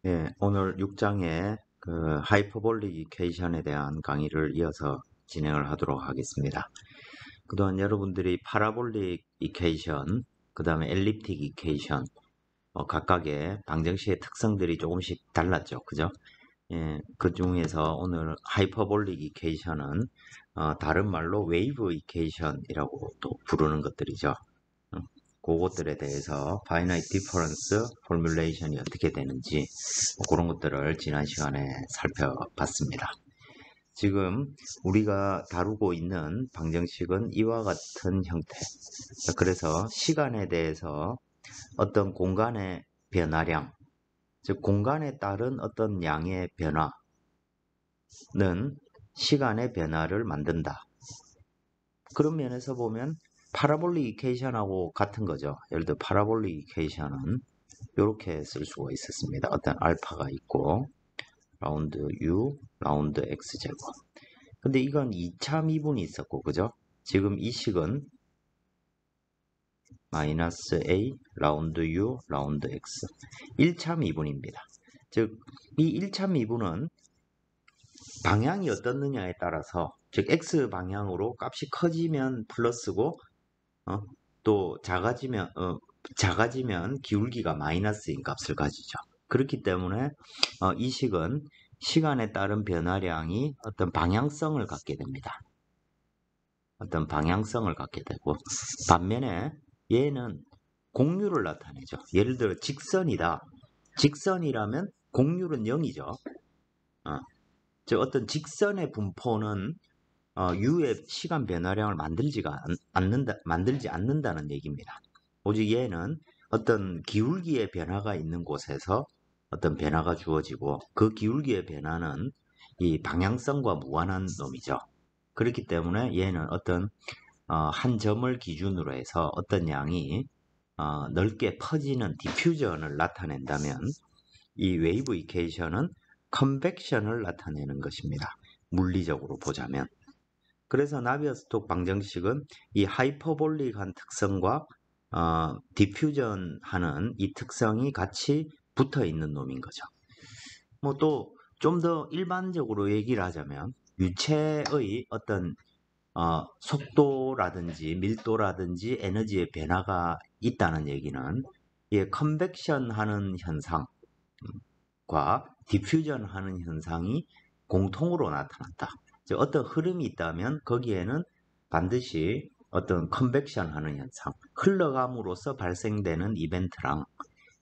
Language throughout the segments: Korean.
예, 오늘 6장의 그 하이퍼볼릭 이퀘이션에 대한 강의를 이어서 진행을 하도록 하겠습니다. 그동안 여러분들이 파라볼릭 이퀘이션, 그 다음에 엘립틱 이퀘이션, 각각의 방정식의 특성들이 조금씩 달랐죠. 그죠? 예, 그 중에서 오늘 하이퍼볼릭 이퀘이션은 다른 말로 웨이브 이퀘이션이라고 또 부르는 것들이죠. 그것들에 대해서 finite difference formulation이 어떻게 되는지 그런 것들을 지난 시간에 살펴봤습니다. 지금 우리가 다루고 있는 방정식은 이와 같은 형태. 그래서 시간에 대해서 어떤 공간의 변화량, 즉 공간에 따른 어떤 양의 변화는 시간의 변화를 만든다. 그런 면에서 보면 파라볼릭 이퀘이션하고 같은 거죠. 예를 들어 파라볼릭 이퀘이션은 이렇게 쓸 수가 있었습니다. 어떤 알파가 있고 라운드 U, 라운드 X제곱. 근데 이건 2차 미분이 있었고, 그죠? 지금 이 식은 마이너스 A, 라운드 U, 라운드 X. 1차 미분입니다. 즉, 이 1차 미분은 방향이 어떻느냐에 따라서, 즉, X 방향으로 값이 커지면 플러스고, 또 작아지면 기울기가 마이너스인 값을 가지죠. 그렇기 때문에 이 식은 시간에 따른 변화량이 어떤 방향성을 갖게 됩니다. 어떤 방향성을 갖게 되고 반면에 얘는 공률을 나타내죠. 예를 들어 직선이다. 직선이라면 공률은 0이죠. 즉 어떤 직선의 분포는 U의 시간 변화량을 만들지 않는다는 얘기입니다. 오직 얘는 어떤 기울기의 변화가 있는 곳에서 어떤 변화가 주어지고 그 기울기의 변화는 이 방향성과 무관한 놈이죠. 그렇기 때문에 얘는 어떤 한 점을 기준으로 해서 어떤 양이 넓게 퍼지는 디퓨전을 나타낸다면 이 웨이브 이퀘이션은 컨벡션을 나타내는 것입니다. 물리적으로 보자면. 그래서 나비어-스톡 방정식은 이 하이퍼볼릭한 특성과 디퓨전하는 이 특성이 같이 붙어 있는 놈인 거죠. 뭐 또 좀 더 일반적으로 얘기를 하자면 유체의 어떤 속도라든지 밀도라든지 에너지의 변화가 있다는 얘기는 이 컨벡션 하는 현상과 디퓨전 하는 현상이 공통으로 나타난다. 즉 어떤 흐름이 있다면 거기에는 반드시 어떤 컨벡션 하는 현상, 흘러감으로써 발생되는 이벤트랑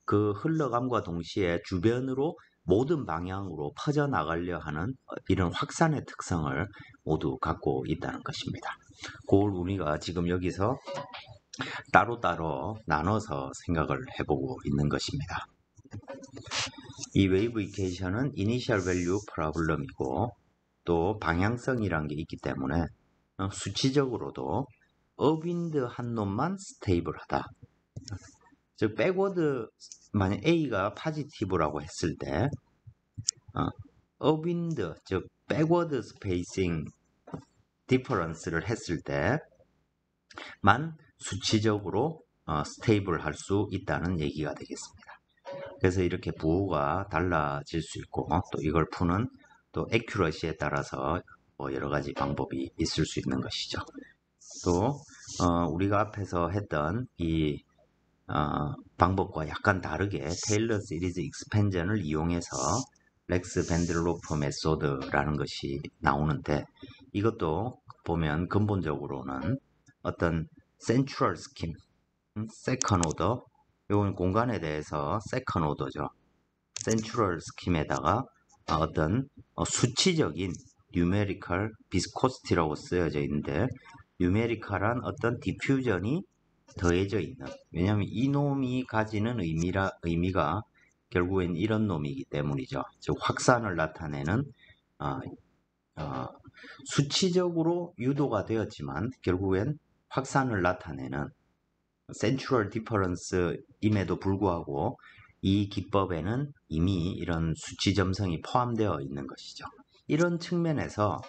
그 흘러감과 동시에 주변으로 모든 방향으로 퍼져나가려 하는 이런 확산의 특성을 모두 갖고 있다는 것입니다. 그걸 우리가 지금 여기서 따로따로 나눠서 생각을 해보고 있는 것입니다. 이 웨이브 이퀘이션은 이니셜 밸류 프로블럼이고 또 방향성이란 게 있기 때문에 수치적으로도 업윈드 한 놈만 스테이블하다. 즉 백워드 만약 A가 파지티브라고 했을 때 업윈드 즉 백워드 스페이싱 디퍼런스를 했을 때만 수치적으로 스테이블 할 수 있다는 얘기가 되겠습니다. 그래서 이렇게 부호가 달라질 수 있고 또 이걸 푸는 또 액큐러시에 따라서 여러 가지 방법이 있을 수 있는 것이죠. 또 우리가 앞에서 했던 이 방법과 약간 다르게 테일러 시리즈 익스펜전을 이용해서 렉스 밴들로프 메소드라는 것이 나오는데 이것도 보면 근본적으로는 어떤 센트럴 스킴, 세컨 오더, 이건 공간에 대해서 세컨 오더죠. 센트럴 스킴에다가 어떤 수치적인 뉴메리컬 비스코시티라고 쓰여져 있는데 뉴메리컬한 어떤 디퓨전이 더해져 있는, 왜냐하면 이 놈이 가지는 의미가 결국엔 이런 놈이기 때문이죠. 즉 확산을 나타내는 수치적으로 유도가 되었지만 결국엔 확산을 나타내는 센트럴 디퍼런스임에도 불구하고 이 기법에는 이미 이런 수치 점성이 포함되어 있는 것이죠. 이런 측면에서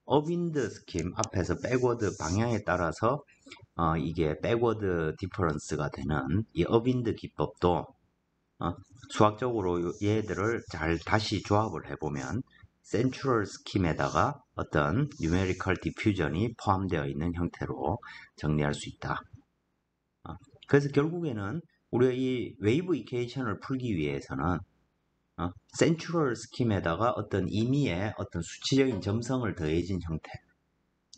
업윈드 스킴 앞에서 백워드 방향에 따라서 이게 백워드 디퍼런스가 되는 이 업윈드 기법도 수학적으로 얘들을 잘 다시 조합을 해보면 센트럴 스킴에다가 어떤 뉴메리컬 디퓨전이 포함되어 있는 형태로 정리할 수 있다. 그래서 결국에는 우리가 이 웨이브 이퀘이션을 풀기 위해서는 센트럴 스킴에다가 어떤 임의의 어떤 수치적인 점성을 더해진 형태.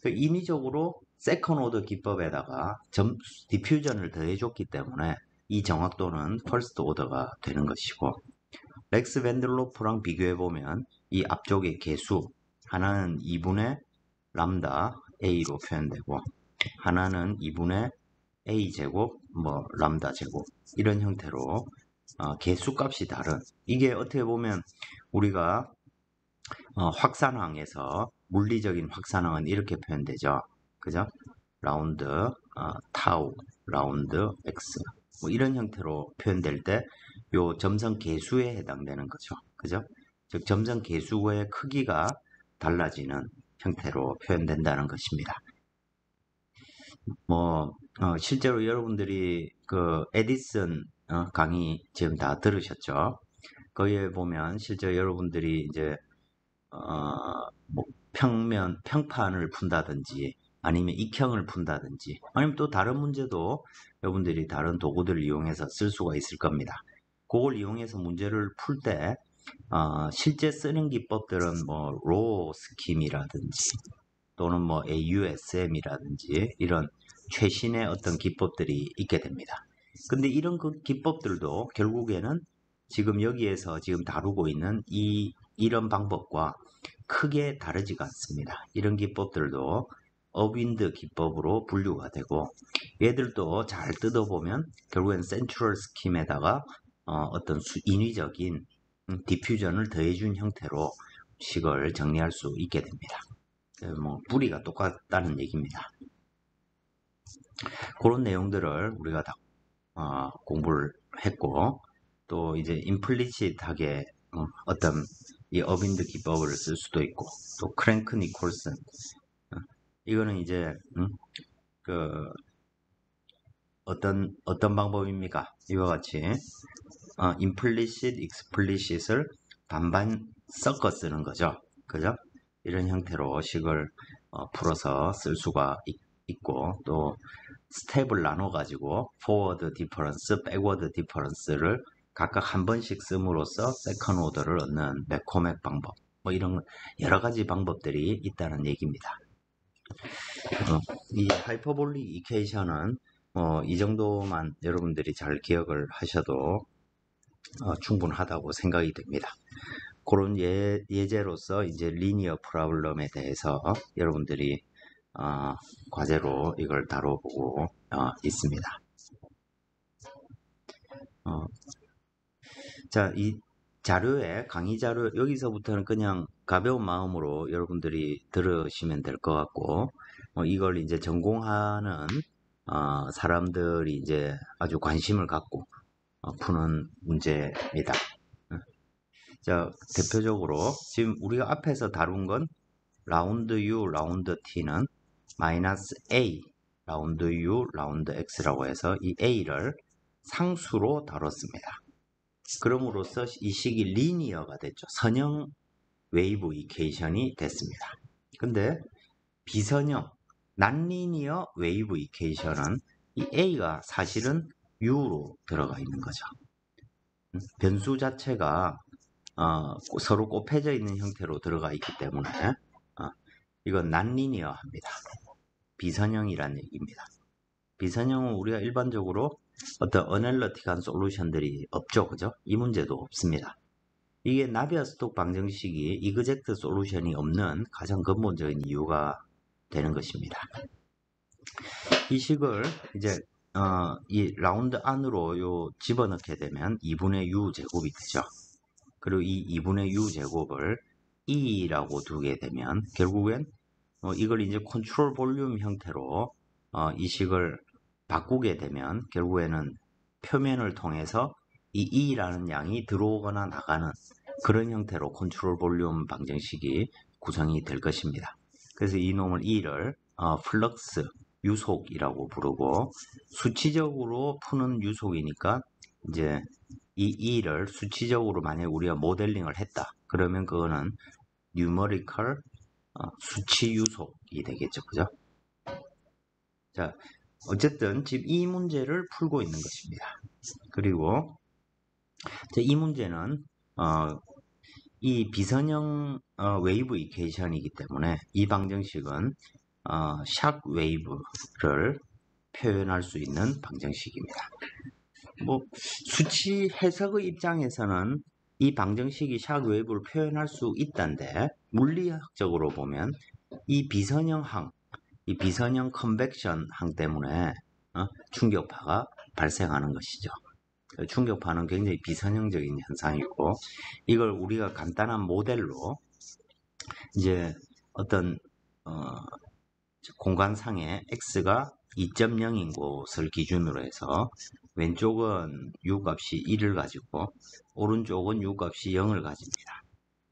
인위적으로 세컨 오더 기법에다가 디퓨전을 더해줬기 때문에 이 정확도는 퍼스트 오더가 되는 것이고, 렉스 밴들로프랑 비교해보면 이 앞쪽의 개수, 하나는 2분의 람다 A로 표현되고, 하나는 2분의 A 제곱, 람다 제곱, 이런 형태로 개수 값이 다른, 이게 어떻게 보면 우리가 확산항에서 물리적인 확산항은 이렇게 표현되죠. 그죠? 라운드, 타우, 라운드, x. 이런 형태로 표현될 때, 요 점성 개수에 해당되는 거죠. 그죠? 즉, 점성 개수의 크기가 달라지는 형태로 표현된다는 것입니다. 실제로 여러분들이 그 에디슨 강의 지금 다 들으셨죠? 거기에 보면 실제 여러분들이 이제 평판을 푼다든지 아니면 익형을 푼다든지 아니면 또 다른 문제도 여러분들이 다른 도구들을 이용해서 쓸 수가 있을 겁니다. 그걸 이용해서 문제를 풀 때 실제 쓰는 기법들은 로우 스킴이라든지 또는 AUSM이라든지 이런 최신의 어떤 기법들이 있게 됩니다. 근데 이런 그 기법들도 결국에는 지금 여기에서 지금 다루고 있는 이런 방법과 크게 다르지가 않습니다. 이런 기법들도 업윈드 기법으로 분류가 되고, 얘들도 잘 뜯어보면 결국엔 센트럴 스킴에다가 어떤 인위적인 디퓨전을 더해준 형태로 식을 정리할 수 있게 됩니다. 뿌리가 똑같다는 얘기입니다. 그런 내용들을 우리가 다 공부를 했고, 또 이제 임플리시트하게 어떤 이 어빈드 기법을 쓸 수도 있고, 또 크랭크 니콜슨, 이거는 이제 그 어떤 방법입니까? 이와 같이 임플리시트, 익스플리시트를 반반 섞어 쓰는 거죠. 그죠? 이런 형태로 식을 풀어서 쓸 수가 있고, 또 스텝을 나눠 가지고 포워드 디퍼런스, 백워드 디퍼런스를 각각 한 번씩 씀으로써 세컨 오더를 얻는 맥코맥 방법, 이런 여러 가지 방법들이 있다는 얘기입니다. 이 하이퍼볼릭 이퀘이션은 이 정도만 여러분들이 잘 기억을 하셔도 충분하다고 생각이 됩니다. 그런 예제로서 이제 리니어 프로블럼에 대해서 여러분들이 과제로 이걸 다뤄보고 있습니다. 자, 이 자료에 강의 자료 여기서부터는 그냥 가벼운 마음으로 여러분들이 들으시면 될 것 같고, 이걸 이제 전공하는 사람들이 이제 아주 관심을 갖고 푸는 문제입니다. 자, 대표적으로 지금 우리가 앞에서 다룬 건 라운드 U, 라운드 T는 마이너스 A, 라운드 U, 라운드 X라고 해서 이 A를 상수로 다뤘습니다. 그럼으로써 이 식이 리니어가 됐죠. 선형 웨이브 이퀘이션이 됐습니다. 근데 비선형, 난리니어 웨이브 이퀘이션은 이 A가 사실은 U로 들어가 있는 거죠. 변수 자체가 서로 곱해져 있는 형태로 들어가 있기 때문에 이건 난리니어합니다. 비선형이라는 얘기입니다. 비선형은 우리가 일반적으로 어떤 어널러틱한 솔루션들이 없죠. 그죠? 이 문제도 없습니다. 이게 나비아-스톡 방정식이 이그젝트 솔루션이 없는 가장 근본적인 이유가 되는 것입니다. 이 식을 이제 이 라운드 안으로 집어넣게 되면 2분의 u 제곱이 되죠. 그리고 이 2분의 u 제곱을 E라고 두게 되면 결국엔 이걸 이제 컨트롤 볼륨 형태로 이 식을 바꾸게 되면 결국에는 표면을 통해서 이 E라는 양이 들어오거나 나가는 그런 형태로 컨트롤 볼륨 방정식이 구성이 될 것입니다. 그래서 이놈을 E를 플럭스 유속이라고 부르고, 수치적으로 푸는 유속이니까 이제 이 E를 수치적으로 만약 우리가 모델링을 했다. 그러면 그거는 numerical 수치 유속이 되겠죠. 그죠? 자, 어쨌든 지금 이 문제를 풀고 있는 것입니다. 그리고 이 문제는 이 비선형 웨이브 이퀘이션이기 때문에 이 방정식은 샥 웨이브를 표현할 수 있는 방정식입니다. 뭐 수치 해석의 입장에서는 이 방정식이 샥 웨이브를 표현할 수 있다는데 물리학적으로 보면 이 비선형 항, 이 비선형 컨벡션 항 때문에 충격파가 발생하는 것이죠. 충격파는 굉장히 비선형적인 현상이고 이걸 우리가 간단한 모델로 이제 어떤 공간상에 x가 2.0인 곳을 기준으로 해서 왼쪽은 u값이 1을 가지고 오른쪽은 u값이 0을 가집니다.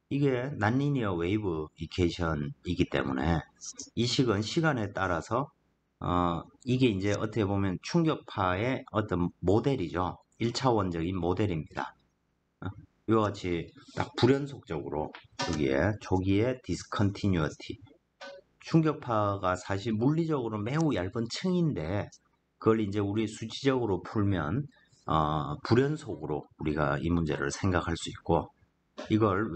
이게 난리니어 웨이브 이퀘이션이기 때문에 이 식은 시간에 따라서 이게 이제 어떻게 보면 충격파의 어떤 모델이죠. 1차원적인 모델입니다. 이와 같이 딱 불연속적으로 여기에 초기에 디스컨티뉴어티 충격파가 사실 물리적으로 매우 얇은 층인데 그걸 이제 우리 수치적으로 풀면 불연속으로 우리가 이 문제를 생각할 수 있고 이걸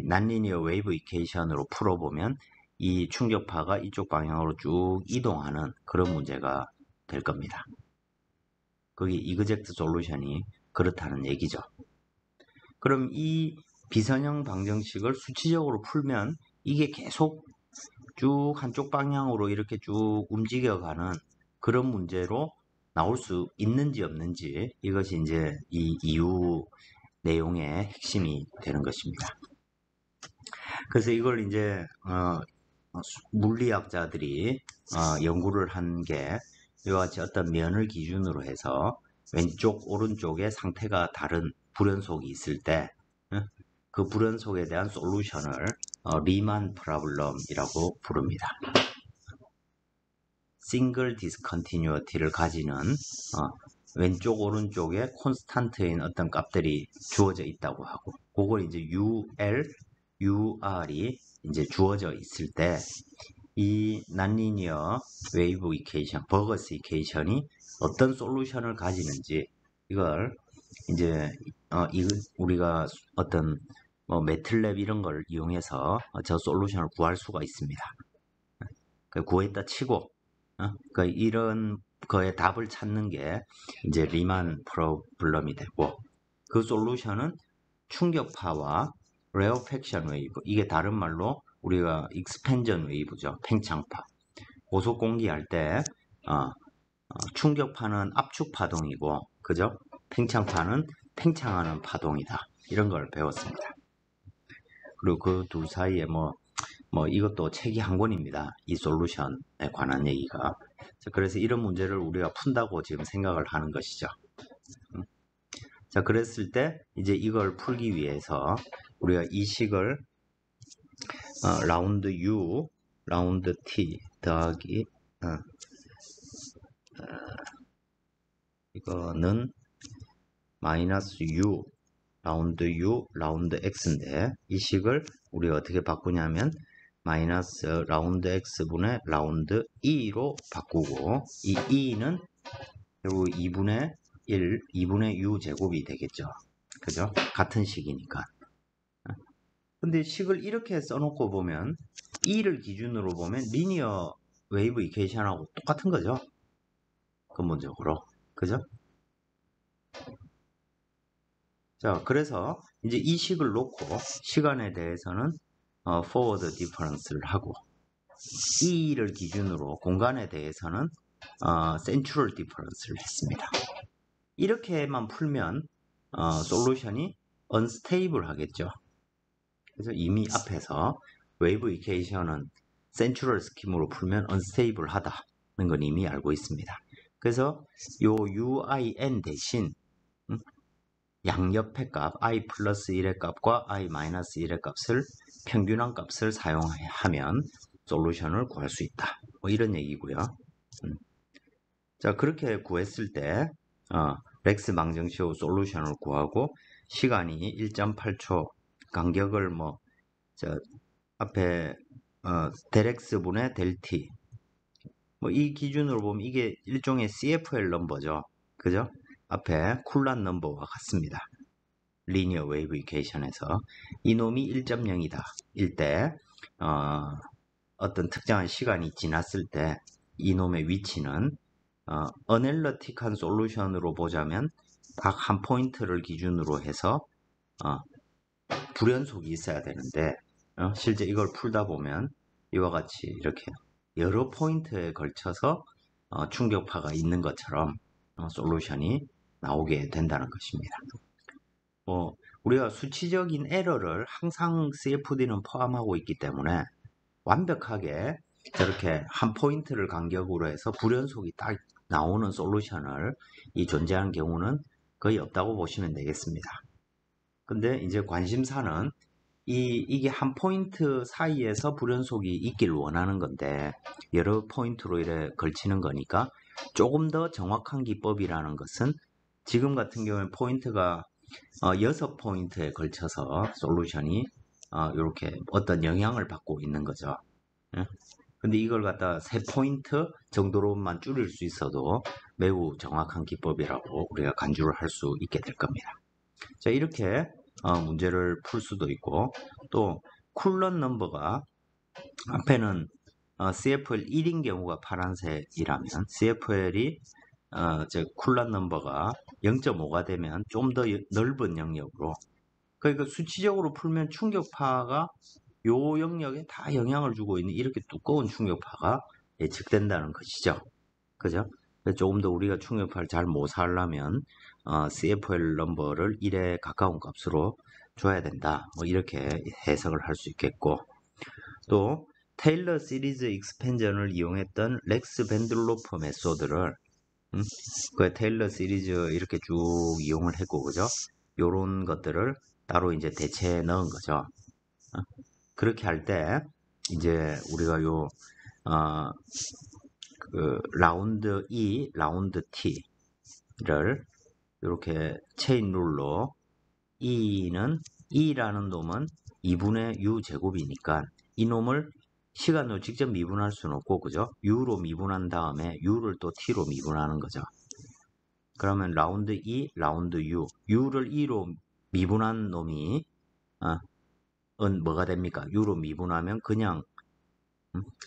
난리니어 웨이브 이퀘이션으로 풀어보면 이 충격파가 이쪽 방향으로 쭉 이동하는 그런 문제가 될 겁니다. 거기 이그젝트 솔루션이 그렇다는 얘기죠. 그럼 이 비선형 방정식을 수치적으로 풀면 이게 계속 쭉 한쪽 방향으로 이렇게 쭉 움직여가는 그런 문제로 나올 수 있는지 없는지 이것이 이제 이 이후 내용의 핵심이 되는 것입니다. 그래서 이걸 이제 물리학자들이 연구를 한 게 이와 같이 어떤 면을 기준으로 해서 왼쪽 오른쪽의 상태가 다른 불연속이 있을 때 그 불연속에 대한 솔루션을 리만 프로블럼이라고 부릅니다. 싱글 디스컨티뉴어티를 가지는 왼쪽 오른쪽에 콘스탄트인 어떤 값들이 주어져 있다고 하고 그걸 이제 UL, UR이 이제 주어져 있을 때 이 난리니어 웨이브 이퀘이션, 버거스 이퀘이션이 어떤 솔루션을 가지는지 이걸 이제 우리가 어떤 매틀랩 이런 걸 이용해서 저 솔루션을 구할 수가 있습니다. 구했다 치고 이런 거에 답을 찾는 게 이제 리만 프로블럼이 되고 그 솔루션은 충격파와 레어팩션 웨이브 이게 다른 말로 우리가 익스펜전 웨이브죠. 팽창파. 고속 공기할 때 충격파는 압축 파동이고 그죠? 팽창파는 팽창하는 파동이다. 이런 걸 배웠습니다. 그리고 그 둘 사이에 이것도 책이 한 권입니다. 이 솔루션에 관한 얘기가. 그래서 이런 문제를 우리가 푼다고 지금 생각을 하는 것이죠. 자, 그랬을 때 이제 이걸 풀기 위해서 우리가 이 식을 라운드 U, 라운드 T 더하기 이거는 마이너스 U, 라운드 X인데 이 식을 우리가 어떻게 바꾸냐면 마이너스 라운드 X분의 라운드 E로 바꾸고 이 E는 결국 2분의 1, 2분의 U 제곱이 되겠죠. 그죠? 같은 식이니까. 근데 식을 이렇게 써놓고 보면 E를 기준으로 보면 리니어 웨이브 이퀘이션하고 똑같은 거죠. 근본적으로. 그죠? 자, 그래서 이제 이 식을 놓고 시간에 대해서는 forward difference를 하고 E를 기준으로 공간에 대해서는 central difference를 했습니다. 이렇게만 풀면 솔루션이 unstable 하겠죠. 그래서 이미 앞에서 웨이브 이퀘이션은 센츄럴 스킴으로 풀면 unstable 하다는 건 이미 알고 있습니다. 그래서 요 UIN 대신 양옆의 값 i 플러스 1의 값과 i 마이너스 1의 값을 평균한 값을 사용하면 솔루션을 구할 수 있다. 이런 얘기고요. 자, 그렇게 구했을 때 렉스 망정시호 솔루션을 구하고 시간이 1.8초, 간격을 앞에 델X분의 델T, 이 기준으로 보면 이게 일종의 CFL 넘버죠. 그죠? 앞에 쿨란 넘버와 같습니다. 리니어 웨이브 이퀘이션에서 이놈이 1.0이다. 일 때 어떤 특정한 시간이 지났을 때 이놈의 위치는 어널리틱한 솔루션으로 보자면 각 한 포인트를 기준으로 해서 불연속이 있어야 되는데 실제 이걸 풀다 보면 이와 같이 이렇게 여러 포인트에 걸쳐서 충격파가 있는 것처럼 솔루션이 나오게 된다는 것입니다. 우리가 수치적인 에러를 항상 CFD는 포함하고 있기 때문에 완벽하게 저렇게 한 포인트를 간격으로 해서 불연속이 딱 나오는 솔루션을 존재하는 경우는 거의 없다고 보시면 되겠습니다. 근데 이제 관심사는 이게 한 포인트 사이에서 불연속이 있길 원하는 건데 여러 포인트로 이렇게 걸치는 거니까 조금 더 정확한 기법이라는 것은 지금 같은 경우에 포인트가 6포인트에 걸쳐서 솔루션이 이렇게 어떤 영향을 받고 있는 거죠. 근데 이걸 갖다 3포인트 정도로만 줄일 수 있어도 매우 정확한 기법이라고 우리가 간주를 할 수 있게 될 겁니다. 자, 이렇게 문제를 풀 수도 있고, 또 쿨런 넘버가 앞에는 CFL 1인 경우가 파란색이라면 CFL이 쿨런 넘버가 0.5가 되면 좀 더 넓은 영역으로, 그러니까 수치적으로 풀면 충격파가 요 영역에 다 영향을 주고 있는 이렇게 두꺼운 충격파가 예측된다는 것이죠. 그죠? 조금 더 우리가 충격파를 잘 모사하려면 CFL 넘버를 1에 가까운 값으로 줘야 된다. 이렇게 해석을 할 수 있겠고, 또 테일러 시리즈 익스펜전을 이용했던 렉스 밴들로퍼 메소드를 그 테일러 시리즈 이렇게 쭉 이용을 했고, 그죠? 요런 것들을 따로 이제 대체해 넣은 거죠. 그렇게 할 때 이제 우리가 라운드 E, 라운드 T를 이렇게 체인 룰로 E라는 놈은 2분의 U 제곱이니까 이 놈을 시간으로 직접 미분할 수는 없고, 그죠? U로 미분한 다음에 U를 또 T로 미분하는 거죠. 그러면 라운드 E, 라운드 U, U를 E로 미분한 놈이 뭐가 됩니까? U로 미분하면 그냥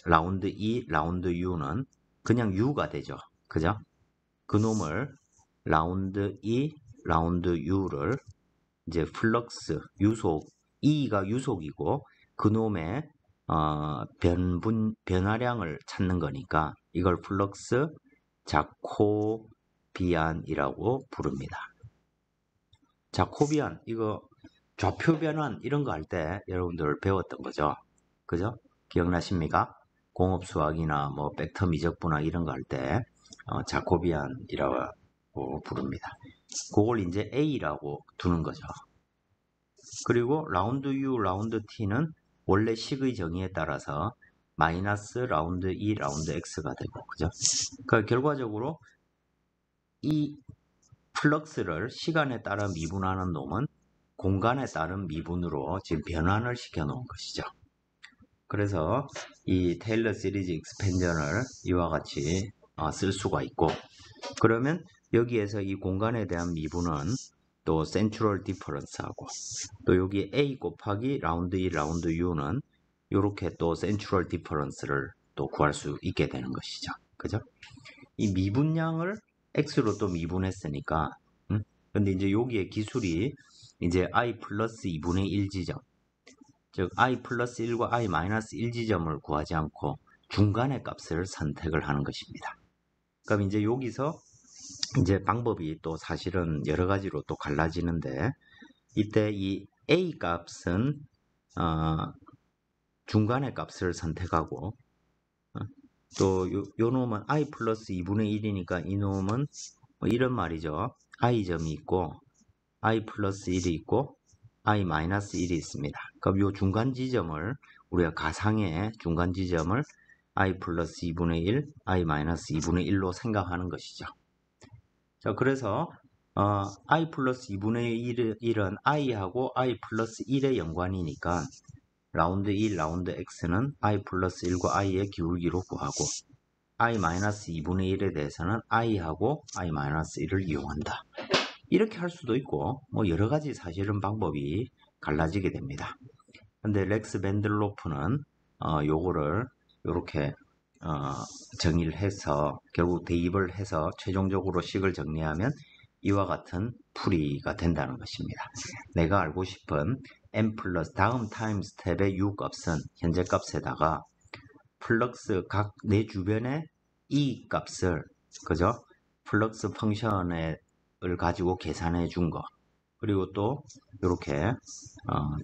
라운드 E, 라운드 U는 그냥 U가 되죠. 그죠? 그 놈을 라운드 E, 라운드 U를 이제 플럭스, 유속, E가 유속이고 그 놈의 변화량을 찾는 거니까 이걸 플럭스 자코비안이라고 부릅니다. 자코비안, 이거 좌표 변환 이런 거 할 때 여러분들 배웠던 거죠. 그죠? 기억나십니까? 공업 수학이나 벡터 미적분학 이런 거 할 때 자코비안이라고 부릅니다. 그걸 이제 A라고 두는 거죠. 그리고 라운드 U, 라운드 T는 원래 식의 정의에 따라서 마이너스 라운드 E, 라운드 X가 되고, 그죠? 그러니까 결과적으로 이 플럭스를 시간에 따라 미분하는 놈은 공간에 따른 미분으로 지금 변환을 시켜 놓은 것이죠. 그래서 이 테일러 시리즈 익스펜전을 이와 같이 쓸 수가 있고, 그러면 여기에서 이 공간에 대한 미분은 또 센트럴 디퍼런스하고, 또 여기 A 곱하기 라운드 E, 라운드 U는 이렇게 또 센트럴 디퍼런스를 또 구할 수 있게 되는 것이죠. 그죠? 이 미분량을 X로 또 미분했으니까, 근데 이제 여기에 기술이 이제 I 플러스 2분의 1 지점, 즉 I 플러스 1과 I 마이너스 1 지점을 구하지 않고 중간의 값을 선택을 하는 것입니다. 그럼 이제 여기서 이제 방법이 또 사실은 여러 가지로 또 갈라지는데, 이때 이 A 값은 중간의 값을 선택하고, 또 요 놈은 I 플러스 2분의 1이니까 이 놈은 이런 말이죠. I점이 있고 I 플러스 1이 있고 I 마이너스 1이 있습니다. 그럼 요 중간 지점을 우리가 가상의 중간 지점을 I 플러스 2분의 1, I 마이너스 2분의 1로 생각하는 것이죠. 자, 그래서 i 플러스 2분의 1은 i하고 i 플러스 1의 연관이니까 라운드 1, 라운드 x는 i 플러스 1과 i의 기울기로 구하고 i 마이너스 2분의 1에 대해서는 i하고 i 마이너스 1을 이용한다. 이렇게 할 수도 있고 뭐 여러 가지 사실은 방법이 갈라지게 됩니다. 근데 렉스 밴들로프는 요거를 이렇게 정의를 해서 결국 대입을 해서 최종적으로 식을 정리하면 이와 같은 풀이가 된다는 것입니다. 내가 알고 싶은 n 플러스 다음 타임 스텝의 u 값은 현재 값에다가 플럭스 각 내 주변의 e 값을 그죠? 플럭스 펑션을 가지고 계산해 준 거. 그리고 또 이렇게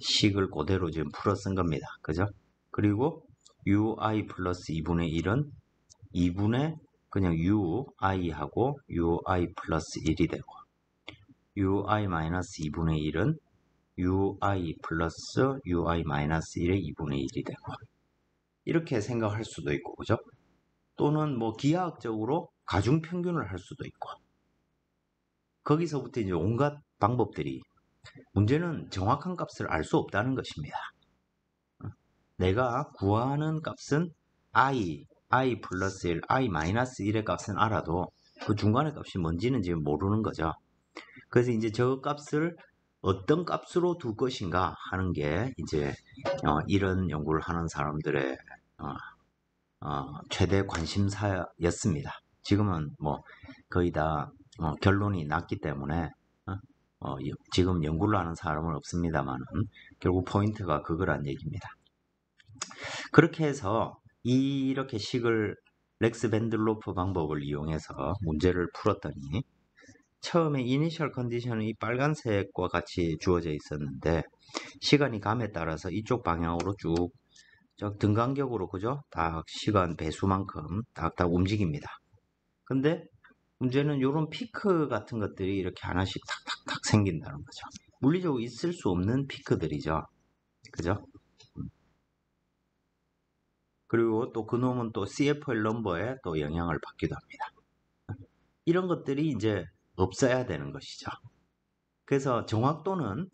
식을 그대로 지금 풀어 쓴 겁니다. 그죠? 그리고 ui 플러스 2분의 1은 2분의 그냥 ui하고 ui 플러스 1이 되고 ui 마이너스 2분의 1은 ui 플러스 ui 마이너스 1의 2분의 1이 되고 이렇게 생각할 수도 있고 그죠? 또는 뭐 기하학적으로 가중평균을 할 수도 있고 거기서부터 이제 온갖 방법들이 문제는 정확한 값을 알 수 없다는 것입니다. 내가 구하는 값은 i 플러스 1, i 마이너스 1의 값은 알아도 그 중간의 값이 뭔지는 지금 모르는 거죠. 그래서 이제 저 값을 어떤 값으로 둘 것인가 하는 게 이제 이런 연구를 하는 사람들의 최대 관심사였습니다. 지금은 뭐 거의 다 결론이 났기 때문에 지금 연구를 하는 사람은 없습니다만 결국 포인트가 그거란 얘기입니다. 그렇게 해서 이렇게 식을 렉스 밴들로프 방법을 이용해서 문제를 풀었더니 처음에 이니셜 컨디션이 이 빨간색과 같이 주어져 있었는데 시간이 감에 따라서 이쪽 방향으로 쭉 등간격으로 그죠? 딱 시간 배수만큼 딱딱 움직입니다. 근데 문제는 이런 피크 같은 것들이 이렇게 하나씩 탁탁탁 생긴다는 거죠. 물리적으로 있을 수 없는 피크들이죠. 그죠? 그리고 또 그놈은 또 CFL 넘버에 또 영향을 받기도 합니다. 이런 것들이 이제 없어야 되는 것이죠. 그래서 정확도는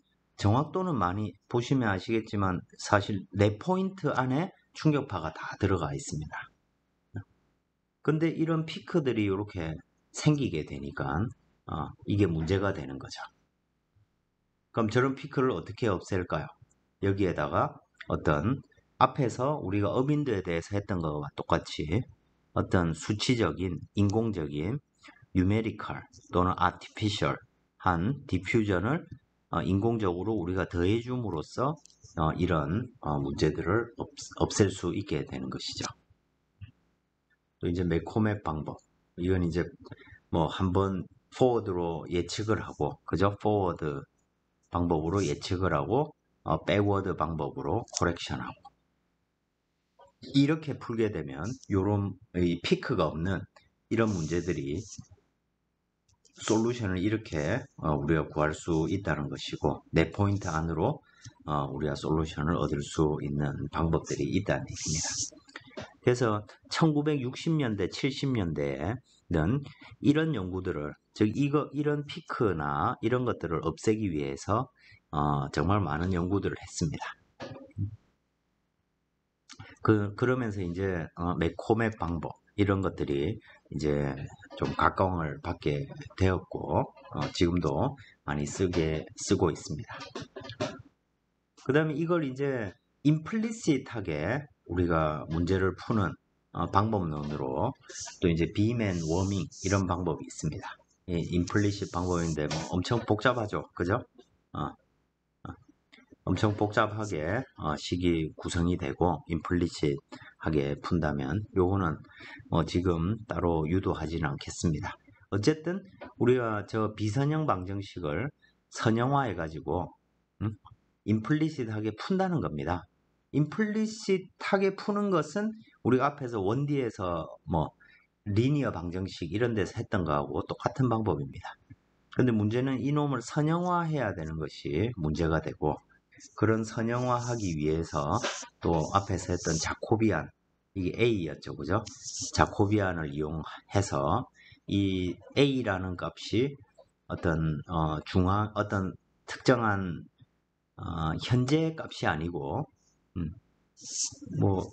많이 보시면 아시겠지만 사실 4포인트 안에 충격파가 다 들어가 있습니다. 근데 이런 피크들이 이렇게 생기게 되니까 이게 문제가 되는 거죠. 그럼 저런 피크를 어떻게 없앨까요? 여기에다가 어떤 앞에서 우리가 어빈드에 대해서 했던 것과 똑같이 어떤 수치적인 인공적인 numerical 또는 artificial 한 디퓨전을 인공적으로 우리가 더해줌으로써 이런 문제들을 없앨 수 있게 되는 것이죠. 또 이제 매코맥 방법. 이건 이제 뭐 한번 포워드로 예측을 하고 그죠? 포워드 방법으로 예측을 하고 백워드 방법으로 코렉션하고 이렇게 풀게 되면 요런 피크가 없는 이런 문제들이 솔루션을 이렇게 우리가 구할 수 있다는 것이고 4포인트 안으로 우리가 솔루션을 얻을 수 있는 방법들이 있다는 얘기입니다. 그래서 1960년대, 70년대에는 이런 연구들을 즉 이런 피크나 이런 것들을 없애기 위해서 정말 많은 연구들을 했습니다. 그러면서 이제 매코맥 방법 이런 것들이 이제 좀 각광을 받게 되었고 지금도 많이 쓰고 있습니다. 그 다음에 이걸 이제 임플리시트하게 우리가 문제를 푸는 방법론으로 또 이제 빔앤 워밍 이런 방법이 있습니다. 임플리시트 방법인데 뭐 엄청 복잡하죠, 그죠? 엄청 복잡하게 식이 구성이 되고 임플리시트하게 푼다면 요거는 지금 따로 유도하지는 않겠습니다. 어쨌든 우리가 저 비선형 방정식을 선형화해 가지고 임플리시트하게 푼다는 겁니다. 임플리시트하게 푸는 것은 우리가 앞에서 원디에서 뭐 리니어 방정식 이런 데서 했던 거하고 똑같은 방법입니다. 근데 문제는 이놈을 선형화해야 되는 것이 문제가 되고 그런 선형화하기 위해서 또 앞에서 했던 자코비안 이게 A였죠, 그죠? 자코비안을 이용해서 이 A라는 값이 어떤 어떤 특정한 현재 값이 아니고 뭐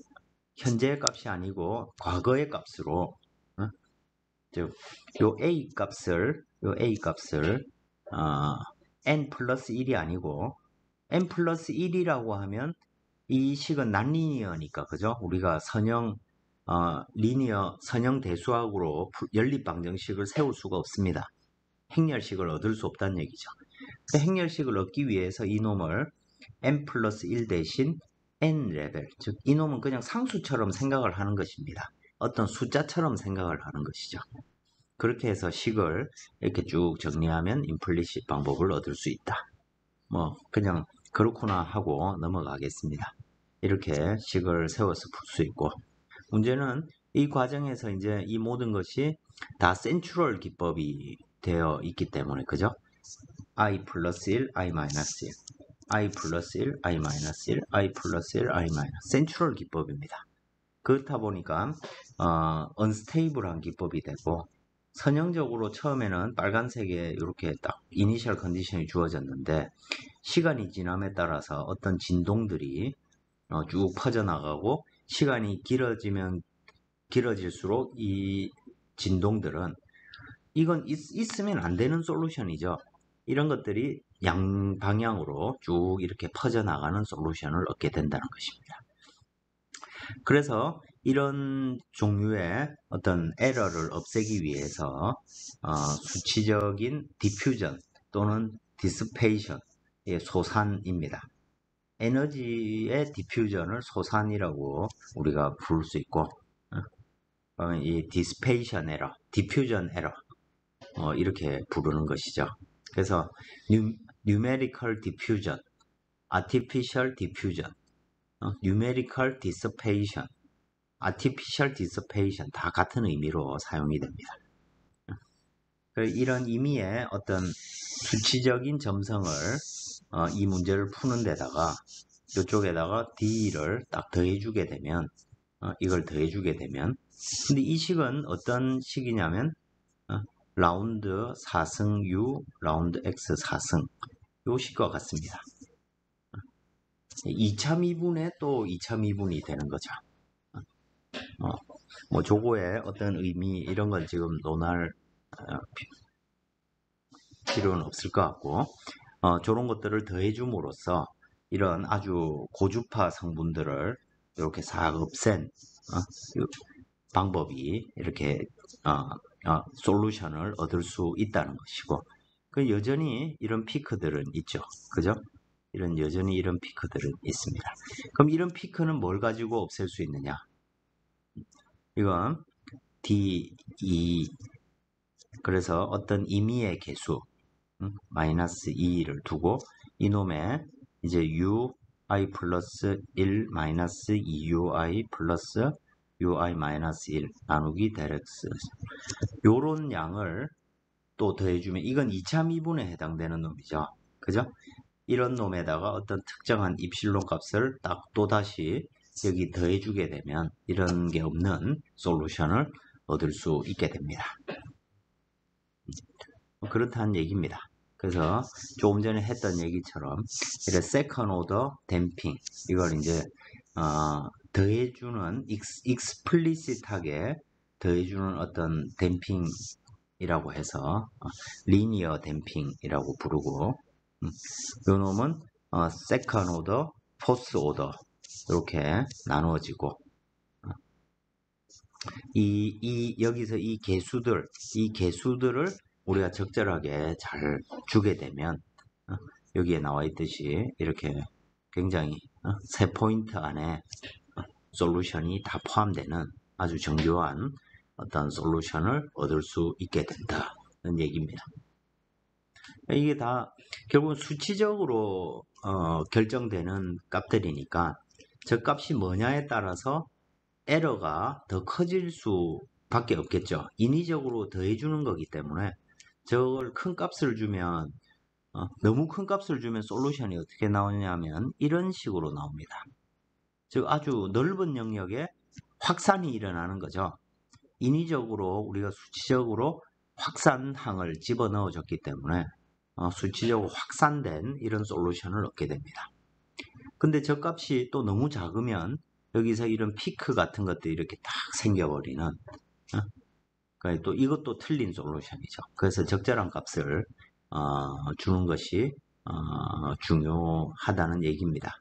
현재 값이 아니고 과거의 값으로 즉 요 A 값을 n 플러스 1이 아니고 n 플러스 1이라고 하면 이 식은 난리니어니까 그죠? 우리가 리니어 선형 대수학으로 연립방정식을 세울 수가 없습니다. 행렬식을 얻을 수 없다는 얘기죠. 행렬식을 얻기 위해서 이놈을 n 플러스 1 대신 n 레벨, 즉 이놈은 그냥 상수처럼 생각을 하는 것입니다. 어떤 숫자처럼 생각을 하는 것이죠. 그렇게 해서 식을 이렇게 쭉 정리하면 임플리시트 방법을 얻을 수 있다. 뭐 그냥 그렇구나 하고 넘어가겠습니다. 이렇게 식을 세워서 풀 수 있고, 문제는 이 과정에서 이제 이 모든 것이 다 센츄럴 기법이 되어 있기 때문에 그죠? i 플러스 1, i 마이너스 1, i 플러스 1, i 마이너스 1, i 플러스 1, i 마이너스 센츄럴 기법입니다. 그렇다 보니까 언스테이블한 기법이 되고, 선형적으로 처음에는 빨간색에 이렇게 딱 이니셜 컨디션이 주어졌는데 시간이 지남에 따라서 어떤 진동들이 쭉 퍼져나가고 시간이 길어질수록 이 진동들은 이건 있으면 안 되는 솔루션이죠. 이런 것들이 양방향으로 쭉 이렇게 퍼져나가는 솔루션을 얻게 된다는 것입니다. 그래서 이런 종류의 어떤 에러를 없애기 위해서 수치적인 디퓨전 또는 디스페이션의 소산입니다. 에너지의 디퓨전을 소산이라고 우리가 부를 수 있고, 이 디스페이션 에러, 디퓨전 에러 이렇게 부르는 것이죠. 그래서 numerical diffusion, artificial diffusion, numerical dissipation, artificial dissipation 다 같은 의미로 사용이 됩니다. 이런 의미의 어떤 수치적인 점성을 이 문제를 푸는 데다가 이쪽에다가 D를 딱 더해주게 되면 이걸 더해주게 되면 근데 이 식은 어떤 식이냐면 라운드 4승 U, 라운드 X 4승 요 식과 같습니다. 2차 미분에 또 2차 미분이 되는 거죠. 뭐 저거의 어떤 의미 이런 건 지금 논할 필요는 없을 것 같고 저런 것들을 더해줌으로써 이런 아주 고주파 성분들을 이렇게 싹 없앤 방법이 이렇게 솔루션을 얻을 수 있다는 것이고, 그 여전히 이런 피크들은 있죠. 그죠? 여전히 이런 피크들은 있습니다. 그럼 이런 피크는 뭘 가지고 없앨 수 있느냐? 이건 D2 그래서 어떤 임의의 개수 마이너스 2를 두고 이놈의 이제 ui 플러스 1 마이너스 2ui 플러스 ui 마이너스 1 나누기 del x 요런 양을 또 더해주면 이건 2차 미분에 해당되는 놈이죠. 그죠? 이런 놈에다가 어떤 특정한 입실론 값을 딱 또다시 여기 더해주게 되면 이런 게 없는 솔루션을 얻을 수 있게 됩니다. 그렇다는 얘기입니다. 그래서 조금 전에 했던 얘기처럼 이런 세컨 오더 댐핑 이걸 이제 더해주는 익스플리시트하게 더해주는 어떤 댐핑이라고 해서 리니어 댐핑이라고 부르고 요 놈은 세컨 오더, 포스 오더 이렇게 나누어지고 여기서 이 개수들을 우리가 적절하게 잘 주게 되면 여기에 나와 있듯이 이렇게 굉장히 세 포인트 안에 솔루션이 다 포함되는 아주 정교한 어떤 솔루션을 얻을 수 있게 된다는 얘기입니다. 이게 다 결국은 수치적으로 결정되는 값들이니까 저 값이 뭐냐에 따라서 에러가 더 커질 수밖에 없겠죠. 인위적으로 더해주는 거기 때문에 저걸 큰 값을 주면 너무 큰 값을 주면 솔루션이 어떻게 나오냐면 이런 식으로 나옵니다. 즉 아주 넓은 영역에 확산이 일어나는 거죠. 인위적으로 우리가 수치적으로 확산항을 집어넣어 줬기 때문에 수치적으로 확산된 이런 솔루션을 얻게 됩니다. 근데 저 값이 또 너무 작으면 여기서 이런 피크 같은 것들이 이렇게 딱 생겨버리는 그러니까 또 이것도 틀린 솔루션이죠. 그래서 적절한 값을 주는 것이 중요하다는 얘기입니다.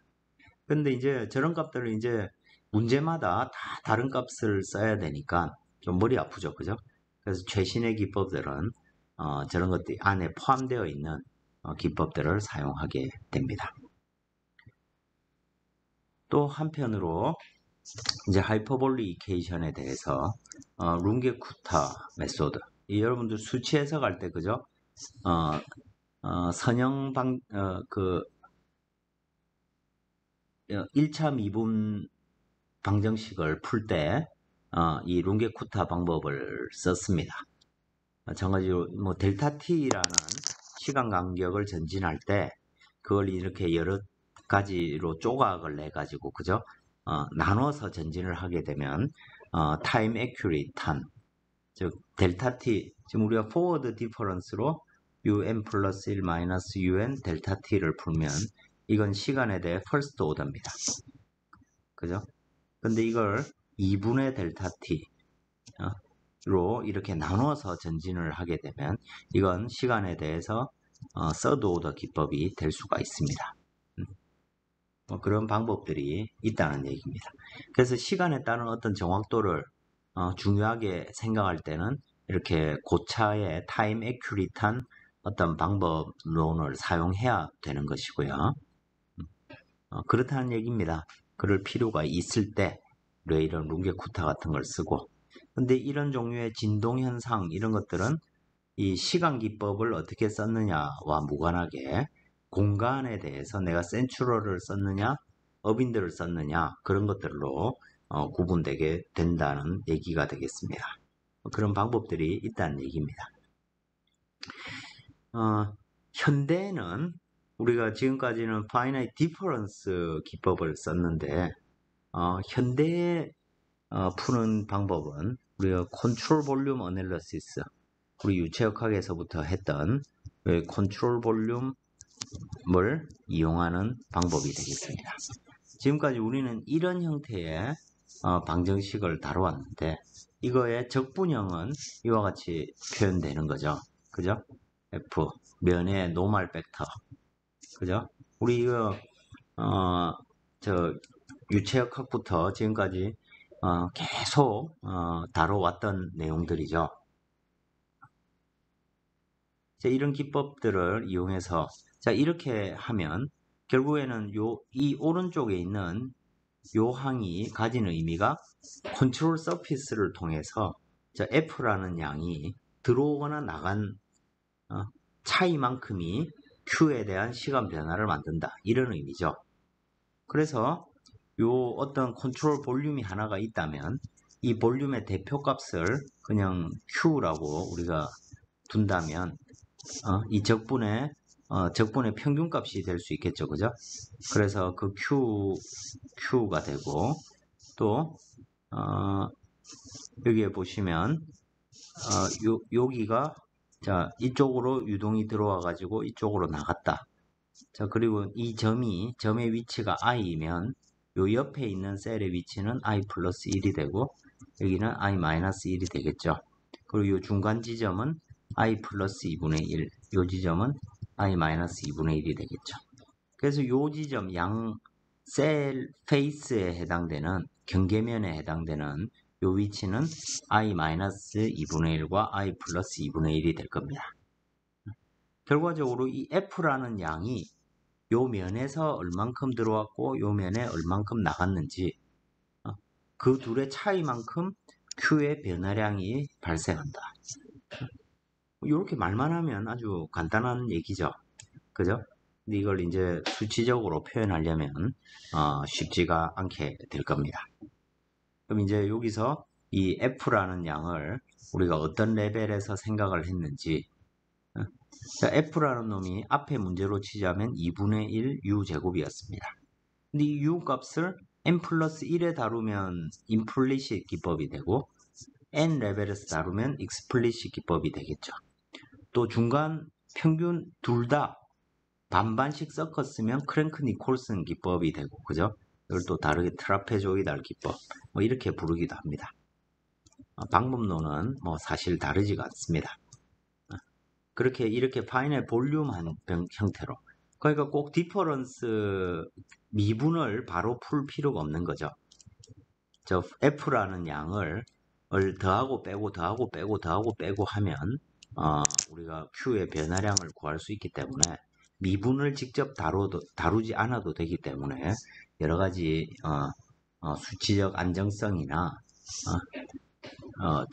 근데 이제 저런 값들을 이제 문제마다 다 다른 값을 써야 되니까 좀 머리 아프죠, 그죠? 그래서 최신의 기법들은 저런 것들이 안에 포함되어 있는 기법들을 사용하게 됩니다. 또 한편으로 이제 하이퍼볼리케이션에 대해서 룬게쿠타 메소드, 여러분들 수치 해석할 때 그죠? 선형 1차 미분 방정식을 풀 때 이 룬게쿠타 방법을 썼습니다. 마찬가지로 뭐 델타 t라는 시간 간격을 전진할 때 그걸 이렇게 여러 가지로 조각을 내 가지고 그죠? 나눠서 전진을 하게 되면 타임 애큐리트한 즉 델타 t 지금 우리가 포워드 디퍼런스로 un 플러스 1 마이너스 un 델타 t를 풀면 이건 시간에 대해 퍼스트 오더입니다. 그죠? 근데 이걸 2분의 델타 t로 이렇게 나눠서 전진을 하게 되면 이건 시간에 대해서 서드 오더 기법이 될 수가 있습니다. 그런 방법들이 있다는 얘기입니다. 그래서 시간에 따른 어떤 정확도를 중요하게 생각할 때는 이렇게 고차의 타임 애큐리트한 어떤 방법론을 사용해야 되는 것이고요. 그렇다는 얘기입니다. 그럴 필요가 있을 때 이런 룬게쿠타 같은 걸 쓰고 근데 이런 종류의 진동현상 이런 것들은 이 시간 기법을 어떻게 썼느냐와 무관하게 공간에 대해서 내가 센츄럴을 썼느냐 어빈들을 썼느냐 그런 것들로 구분되게 된다는 얘기가 되겠습니다. 그런 방법들이 있다는 얘기입니다. 현대에는 우리가 지금까지는 finite difference 기법을 썼는데 현대에 푸는 방법은 우리가 control volume analysis 우리 유체역학에서부터 했던 컨트롤 볼륨을 이용하는 방법이 되겠습니다. 지금까지 우리는 이런 형태의 방정식을 다뤄왔는데 이거의 적분형은 이와 같이 표현되는 거죠. 그죠? F 면의 노멀 벡터 그죠? 우리 이거 유체역학부터 지금까지 계속 다뤄왔던 내용들이죠. 자, 이런 기법들을 이용해서 자 이렇게 하면 결국에는 이 오른쪽에 있는 요 항이 가진 의미가 컨트롤 서피스를 통해서 자 F라는 양이 들어오거나 나간 차이만큼이 Q에 대한 시간 변화를 만든다 이런 의미죠. 그래서 요 어떤 컨트롤 볼륨이 하나가 있다면 이 볼륨의 대표값을 그냥 Q라고 우리가 둔다면 이 적분의 평균값이 될 수 있겠죠, 그죠? 그래서 그 Q가 되고 또 여기에 보시면 여기가 자 이쪽으로 유동이 들어와 가지고 이쪽으로 나갔다. 자 그리고 이 점의 위치가 i면 요 옆에 있는 셀의 위치는 i 플러스 1이 되고 여기는 i 마이너스 1이 되겠죠. 그리고 요 중간 지점은 i 플러스 2분의 1, 요 지점은 i 마이너스 2분의 1이 되겠죠. 그래서 요 지점 양 셀 페이스에 해당되는 경계면에 해당되는 요 위치는 i 마이너스 2분의 1과 i 플러스 2분의 1이 될 겁니다. 결과적으로 이 f라는 양이 요 면에서 얼만큼 들어왔고 요 면에 얼만큼 나갔는지 그 둘의 차이만큼 Q의 변화량이 발생한다. 이렇게 말만 하면 아주 간단한 얘기죠. 그죠? 근데 이걸 이제 수치적으로 표현하려면 쉽지가 않게 될 겁니다. 그럼 이제 여기서 이 F라는 양을 우리가 어떤 레벨에서 생각을 했는지 자, F라는 놈이 앞에 문제로 치자면 2분의 1 U제곱이었습니다. 근데 이 U 값을 n 플러스 1에 다루면 임플리시트 기법이 되고 n 레벨에서 다루면 explicit 기법이 되겠죠. 또 중간 평균 둘 다 반반씩 섞었으면 크랭크 니콜슨 기법이 되고, 그죠? 이걸 또 다르게 트라페조이달 기법, 뭐 이렇게 부르기도 합니다. 방법론은 뭐 사실 다르지가 않습니다. 그렇게 이렇게 파이널 볼륨한 형태로, 그러니까 꼭 디퍼런스 미분을 바로 풀 필요가 없는 거죠. 저 F라는 양을 더하고 빼고 더하고 빼고 더하고 빼고 하면 우리가 Q의 변화량을 구할 수 있기 때문에 미분을 직접 다루지 않아도 되기 때문에 여러 가지 수치적 안정성이나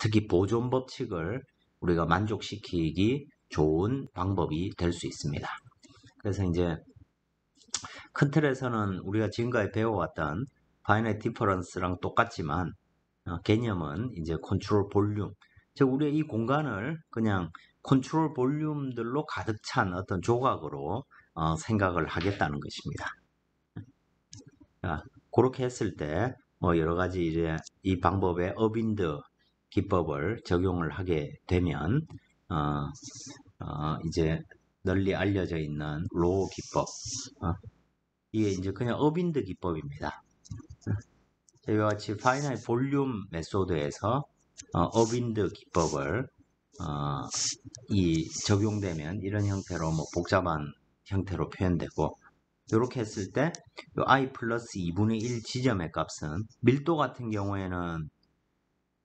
특히 보존 법칙을 우리가 만족시키기 좋은 방법이 될 수 있습니다. 그래서 이제 큰 틀에서는 우리가 지금까지 배워왔던 파이널 디퍼런스랑 똑같지만 개념은 이제 컨트롤 볼륨, 즉 우리가 이 공간을 그냥 컨트롤 볼륨들로 가득 찬 어떤 조각으로 생각을 하겠다는 것입니다. 그렇게 했을 때 뭐 여러 가지 이제 이 방법의 어빈드 기법을 적용을 하게 되면 이제 널리 알려져 있는 로우 기법, 이게 이제 그냥 어빈드 기법입니다. 이와 같이 파이널 볼륨 메소드에서 어빈드 기법을 적용되면 이런 형태로 뭐 복잡한 형태로 표현되고, 이렇게 했을 때 i 플러스 2분의 1 지점의 값은 밀도 같은 경우에는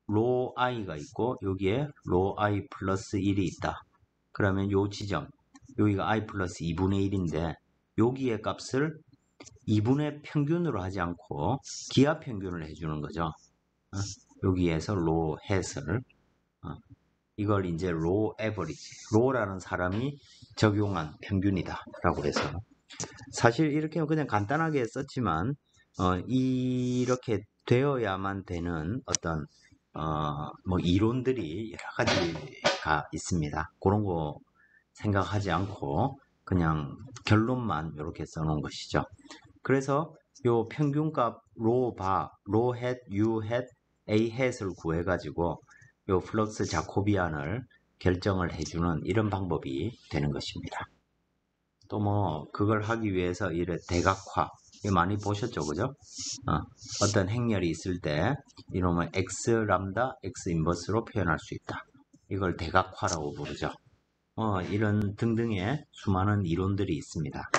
로 i가 있고 여기에 로 i 플러스 1이 있다. 그러면 요 지점, 여기가 i 플러스 2분의 1인데 여기의 값을 2분의 평균으로 하지 않고 기하 평균을 해주는 거죠. 여기에서 로 햇을 이걸 이제 로 에버리지, 로라는 사람이 적용한 평균이다 라고 해서, 사실 이렇게 그냥 간단하게 썼지만 이렇게 되어야만 되는 어떤 뭐 이론들이 여러 가지가 있습니다. 그런 거 생각하지 않고 그냥 결론만 이렇게 써놓은 것이죠. 그래서 요 평균값 로 햇, U 햇, A 햇을 구해가지고 요 플럭스 자코비안을 결정을 해주는 이런 방법이 되는 것입니다. 또 뭐 그걸 하기 위해서 이래 대각화, 이거 많이 보셨죠, 그죠? 어떤 행렬이 있을 때 이놈을 x 람다, x 인버스로 표현할 수 있다. 이걸 대각화라고 부르죠. 이런 등등의 수많은 이론들이 있습니다.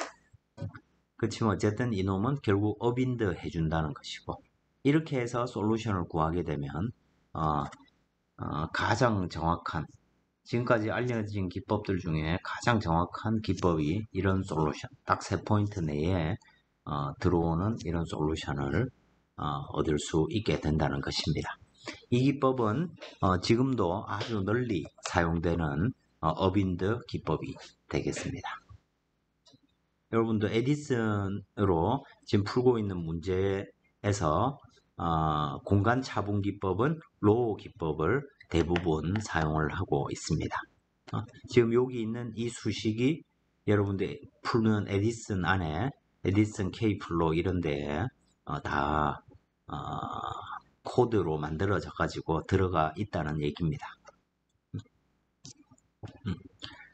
그렇지만 어쨌든 이놈은 결국 어빈드 해준다는 것이고, 이렇게 해서 솔루션을 구하게 되면 가장 정확한, 지금까지 알려진 기법들 중에 가장 정확한 기법이 이런 솔루션, 딱 3포인트 내에 들어오는 이런 솔루션을 얻을 수 있게 된다는 것입니다. 이 기법은 지금도 아주 널리 사용되는 어빈드 기법이 되겠습니다. 여러분도 에디슨으로 지금 풀고 있는 문제에서 공간 차분 기법은 로우 기법을 대부분 사용을 하고 있습니다. 지금 여기 있는 이 수식이 여러분들 푸는 에디슨 안에 에디슨 K플로 이런 데에 다 코드로 만들어져 가지고 들어가 있다는 얘기입니다.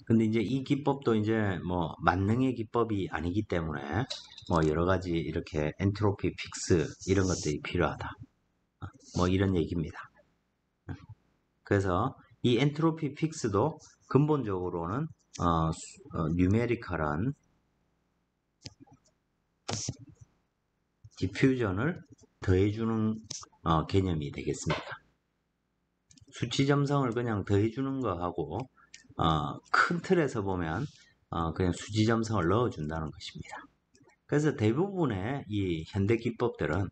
근데 이제 이 기법도 이제 뭐 만능의 기법이 아니기 때문에 뭐 여러 가지 이렇게 엔트로피 픽스 이런 것들이 필요하다. 뭐 이런 얘기입니다. 그래서 이 엔트로피 픽스도 근본적으로는 뉴메리컬한 디퓨전을 더해주는 개념이 되겠습니다. 수치 점성을 그냥 더해주는 거하고 큰 틀에서 보면 그냥 수치 점성을 넣어준다는 것입니다. 그래서 대부분의 이 현대 기법들은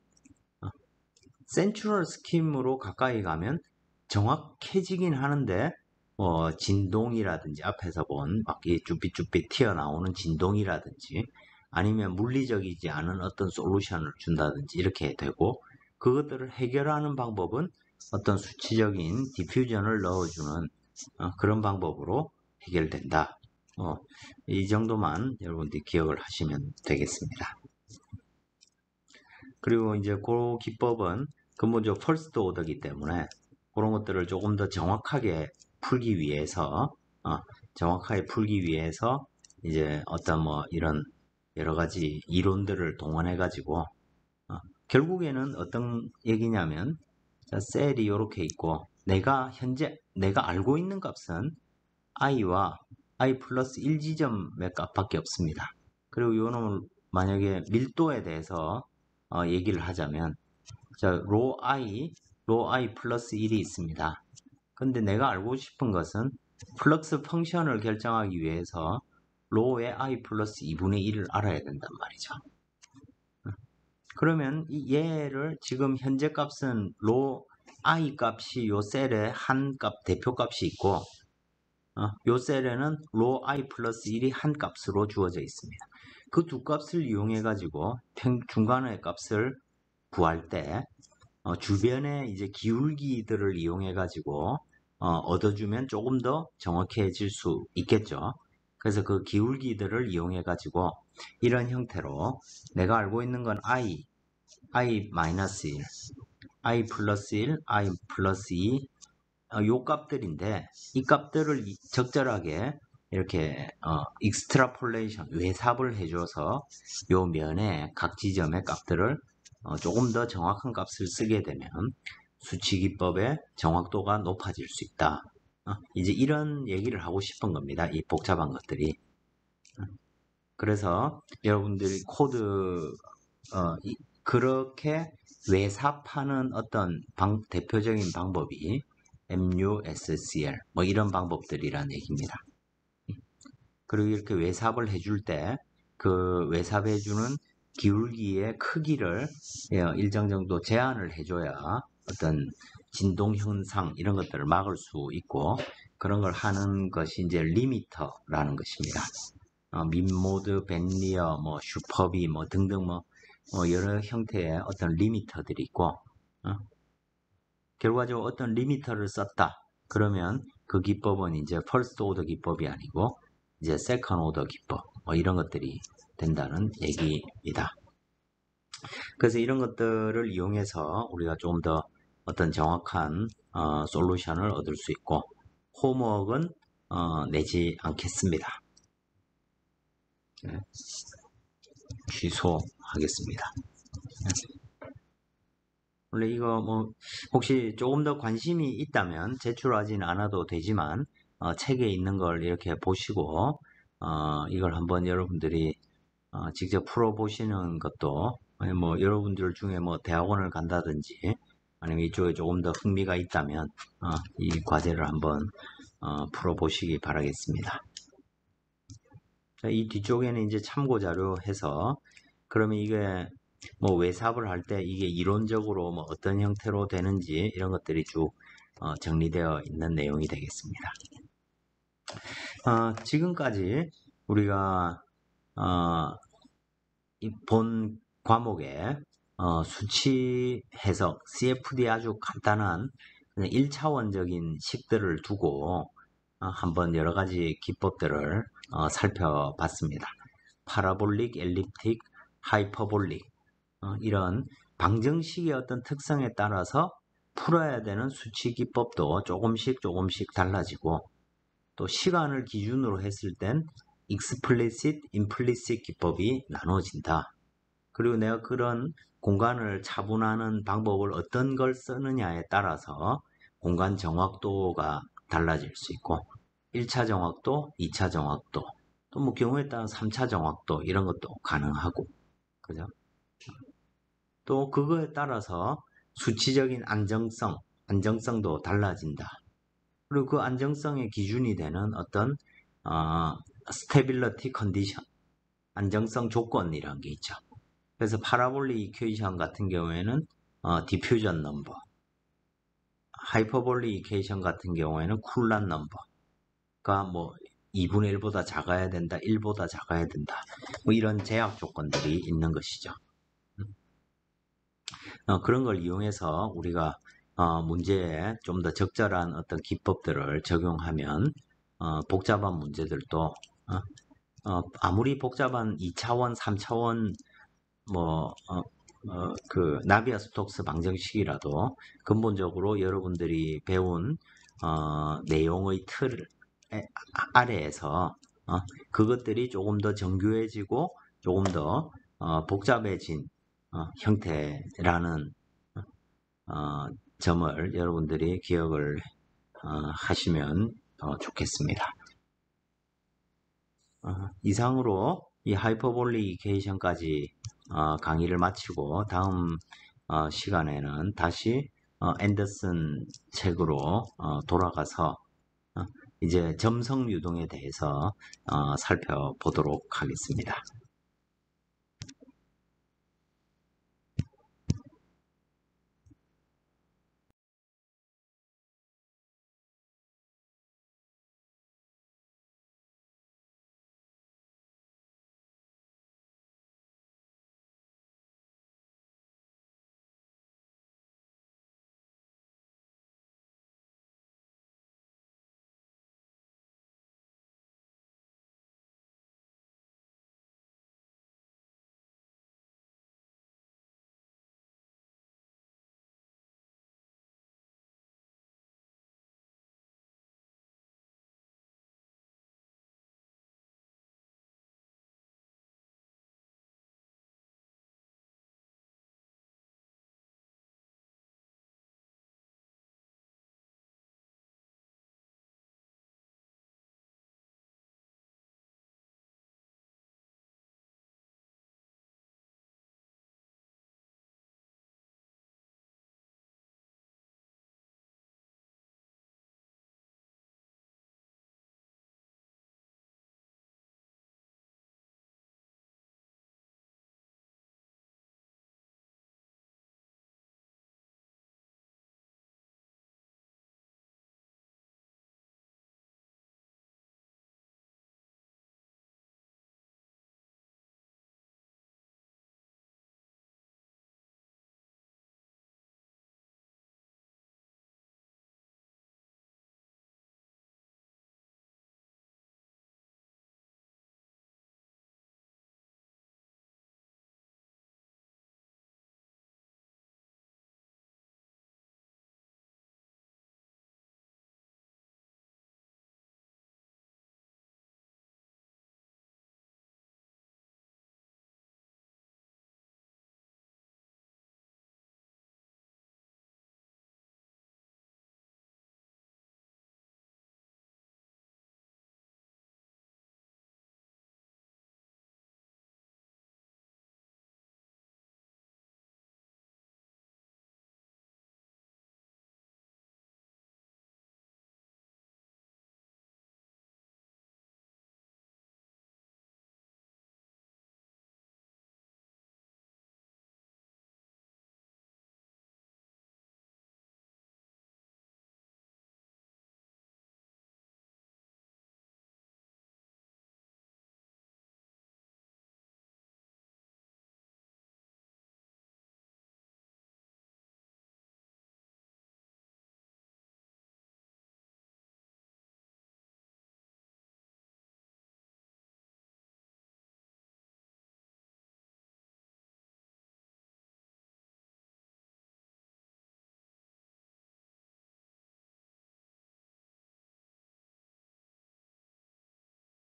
센츄럴 스킴으로 가까이 가면 정확해지긴 하는데 진동이라든지 앞에서 본 막 쭈삣쭈삣 튀어나오는 진동이라든지 아니면 물리적이지 않은 어떤 솔루션을 준다든지 이렇게 되고, 그것들을 해결하는 방법은 어떤 수치적인 디퓨전을 넣어주는 그런 방법으로 해결된다. 이 정도만 여러분들이 기억을 하시면 되겠습니다. 그리고 이제 그 기법은 근본적으로 퍼스트 오더이기 때문에 그런 것들을 조금 더 정확하게 풀기 위해서 이제 어떤 뭐 이런 여러 가지 이론들을 동원해 가지고 결국에는 어떤 얘기냐면 자, 셀이 이렇게 있고 현재 내가 알고 있는 값은 i와 i 플러스 1 지점의 값밖에 없습니다. 그리고 요놈을 만약에 밀도에 대해서 얘기를 하자면 자, 로 i 플러스 1이 있습니다. 근데 내가 알고 싶은 것은 플럭스 펑션을 결정하기 위해서 로의 i 플러스 2분의 1을 알아야 된단 말이죠. 그러면 이 얘를 지금 현재 값은 로 i 값이 요 셀에 한 값 대표 값이 있고 요 셀에는 로 i 플러스 1이 한 값으로 주어져 있습니다. 그 두 값을 이용해 가지고 중간의 값을 구할 때 주변의 이제 기울기들을 이용해 가지고 얻어주면 조금 더 정확해질 수 있겠죠. 그래서 그 기울기들을 이용해 가지고 이런 형태로 내가 알고 있는 건 i 마이너스 1, i 플러스 1, i 플러스 2 요 값들인데 이 값들을 적절하게 이렇게 익스트라폴레이션 외삽을 해줘서 요 면의 각 지점의 값들을 조금 더 정확한 값을 쓰게 되면 수치기법의 정확도가 높아질 수 있다. 이제 이런 얘기를 하고 싶은 겁니다. 이 복잡한 것들이. 그래서 여러분들이 코드 그렇게 외삽하는 어떤 대표적인 방법이 MUSCL 뭐 이런 방법들이란 얘기입니다. 그리고 이렇게 외삽을 해줄 때 그 외삽해주는 기울기의 크기를 일정 정도 제한을 해줘야 어떤 진동 현상 이런 것들을 막을 수 있고 그런 걸 하는 것이 이제 리미터라는 것입니다. 민모드, 벤리어, 뭐 슈퍼비 뭐 등등 뭐 여러 형태의 어떤 리미터들이 있고 결과적으로 어떤 리미터를 썼다. 그러면 그 기법은 이제 퍼스트 오더 기법이 아니고 이제 세컨 오더 기법 뭐 이런 것들이 된다는 얘기입니다. 그래서 이런 것들을 이용해서 우리가 좀 더 어떤 정확한 솔루션을 얻을 수 있고 홈워크는 내지 않겠습니다. 네. 취소하겠습니다. 네. 원래 이거 뭐 혹시 조금 더 관심이 있다면 제출하지는 않아도 되지만 책에 있는 걸 이렇게 보시고 이걸 한번 여러분들이 직접 풀어보시는 것도 뭐 여러분들 중에 뭐 대학원을 간다든지 아니면 이쪽에 조금 더 흥미가 있다면 이 과제를 한번 풀어보시기 바라겠습니다. 자, 이 뒤쪽에는 이제 참고 자료 해서 그러면 이게 뭐 외삽을 할 때 이게 이론적으로 뭐 어떤 형태로 되는지 이런 것들이 쭉 정리되어 있는 내용이 되겠습니다. 지금까지 우리가 본 과목에 수치 해석, CFD 아주 간단한 1차원적인 식들을 두고 한번 여러 가지 기법들을 살펴봤습니다. 파라볼릭, 엘립틱, 하이퍼볼릭 이런 방정식의 어떤 특성에 따라서 풀어야 되는 수치 기법도 조금씩 달라지고 또 시간을 기준으로 했을 땐 explicit, implicit 기법이 나눠진다. 그리고 내가 그런 공간을 차분하는 방법을 어떤 걸 쓰느냐에 따라서 공간 정확도가 달라질 수 있고 1차 정확도, 2차 정확도, 또 뭐 경우에 따라 3차 정확도 이런 것도 가능하고 그죠? 또 그거에 따라서 수치적인 안정성도 달라진다. 그리고 그 안정성의 기준이 되는 어떤 스테빌리티 컨디션, 안정성 조건이라는 게 있죠. 그래서 파라볼릭 이퀘이션 같은 경우에는 디퓨전 넘버, 하이퍼볼릭 이퀘이션 같은 경우에는 쿨란 넘버가 뭐 2분의 1보다 작아야 된다, 1보다 작아야 된다. 뭐 이런 제약 조건들이 있는 것이죠. 그런 걸 이용해서 우리가 문제에 좀 더 적절한 어떤 기법들을 적용하면 복잡한 문제들도 아무리 복잡한 2차원, 3차원 뭐 나비아 스톡스 방정식이라도 근본적으로 여러분들이 배운 내용의 틀 아래에서 그것들이 조금 더 정교해지고 조금 더 복잡해진 형태라는 점을 여러분들이 기억을 하시면 좋겠습니다. 이상으로 이 하이퍼볼리케이션까지 강의를 마치고 다음 시간에는 다시 앤더슨 책으로 돌아가서 이제 점성 유동에 대해서 살펴보도록 하겠습니다.